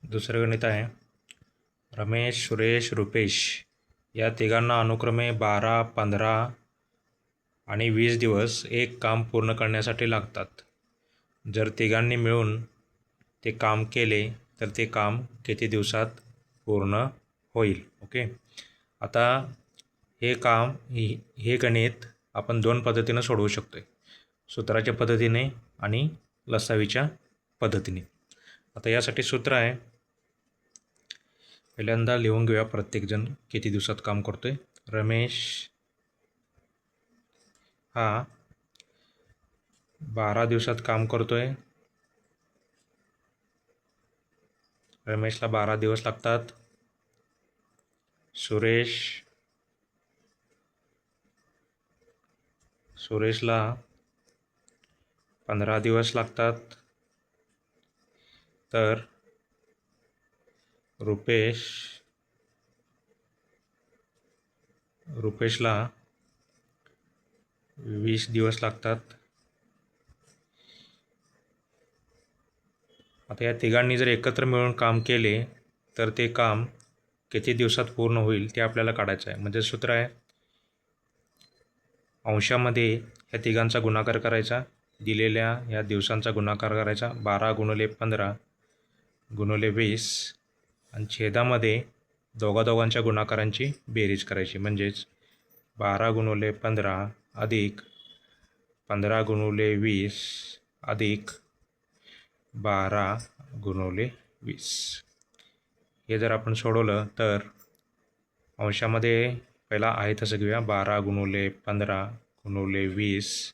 दुसरं गणित आहे रमेश, सुरेश, रुपेश या तिघांना अनुक्रमे 12, 15 आणि 20 दिवस एक काम पूर्ण करण्यासाठी लागतात. जर तिघांनी मिळून ते काम केले तर ते काम किती दिवसात पूर्ण होईल. ओके, आता हे गणित आपण दोन पद्धतीनं सोडवू शकतो, सूत्राच्या पद्धतीने आणि लसावीच्या पद्धतीने. आता यासाठी सूत्र आहे, पहिल्यांदा लिहून घेऊया प्रत्येकजण किती दिवसात काम करतोय. रमेश हा 12 दिवसात काम करतोय. रमेशला 12 दिवस लागतात. सुरेशला 15 दिवस लागतात. तर रुपेशला 20 दिवस लागतात. आता या तिघांनी जर एकत्र मिळून काम केले तर ते काम किती दिवसात पूर्ण होईल ते आपल्याला काढायचं आहे. म्हणजे सूत्र आहे, अंशामध्ये ह्या तिघांचा गुणाकार करायचा, दिलेल्या ह्या दिवसांचा गुणाकार करायचा, 12 × 15 × 20 आणि छेदामध्ये दोघांच्या गुणाकारांची बेरीज करायची. म्हणजेच 12 × 15 अधिक 15 × 20 अधिक 12 × 20. हे जर आपण सोडवलं तर अंशामध्ये पहिला आहे तसं घेऊया, 12 × 15 × 20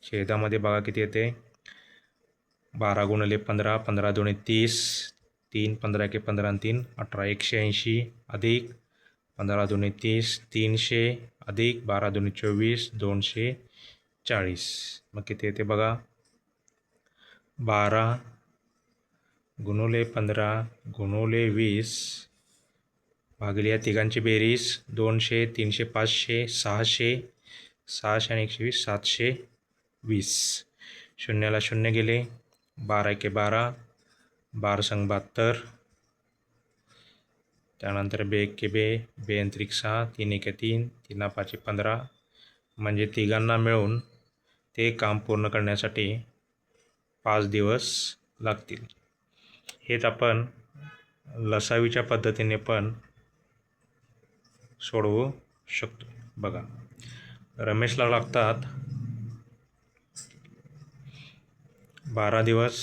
छेदामध्ये बघा किती येते, 12 × 15 15 × 30 3 15 × 15 आणि 3 18 180 अधिक 15 × 30 300 अधिक 12 × 24 240. मग किती येते बघा, 12 × 15 × 20 भागिले या तिघांची बेरीज 200 300 500 600 600 आणि 120 720. शून्याला शून्य गेले, 12 × 12 12 × 72. त्यानंतर 2 × 2 2 × 3 6 3 × 3 3 5 15. म्हणजे तिघांना मिळून ते काम पूर्ण करण्यासाठी 5 दिवस लागतील. हेच आपण लसावीच्या पद्धतीने पण सोडवू शकतो. बघा, रमेशला लागतात 12 दिवस,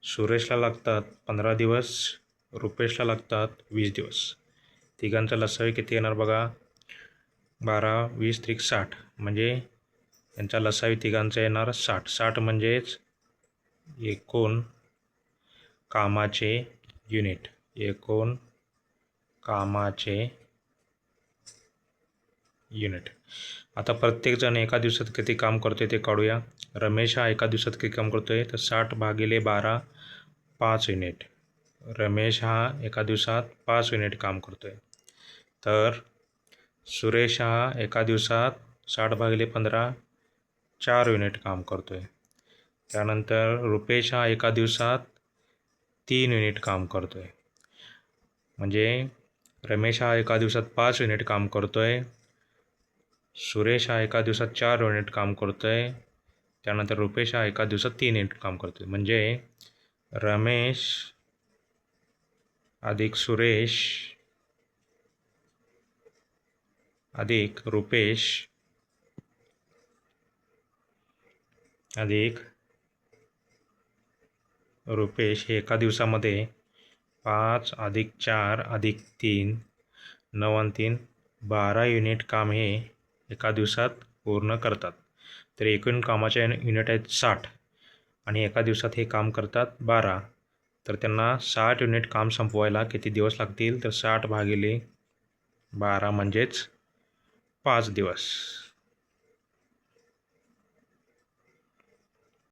सुरेशला लागतात 15 दिवस, रुपेशला लागतात 20 दिवस. तिघांचा लसावी किती येणार बघा, 12 20 3 60. म्हणजे यांचा लसावी तिघांचा येणार 60. 60 म्हणजेच एकूण कामाचे युनिट. आता प्रत्येकजण एका दिवसात किती काम करतोय ते काढूया. रमेश हा एका दिवसात किती काम करतोय, तर 60 भागिले 12 5 युनिट. रमेश हा एका दिवसात 5 युनिट काम करतोय. तर सुरेश हा एका दिवसात 60 भागिले 15 4 युनिट काम करतोय. त्यानंतर रुपेश हा एका दिवसात 3 युनिट काम करतोय. म्हणजे रमेश हा एका दिवसात 5 युनिट काम करतोय, सुरेश हा एका दिवसात 4 युनिट काम करतोय, त्यानंतर रुपेश हा एका दिवसात 3 युनिट काम करतोय. म्हणजे रमेश अधिक सुरेश अधिक रुपेश हे एका दिवसामध्ये 5 अधिक 4 अधिक 3 9 आणि 3 12 युनिट काम हे एका दिवसात पूर्ण करतात. तर एकूण कामाचे युनिट आहेत 60 आणि एका दिवसात हे काम करतात 12. तर त्यांना 60 युनिट काम संपवायला किती दिवस लागतील, तर 60 भागिले 12 म्हणजेच 5 दिवस.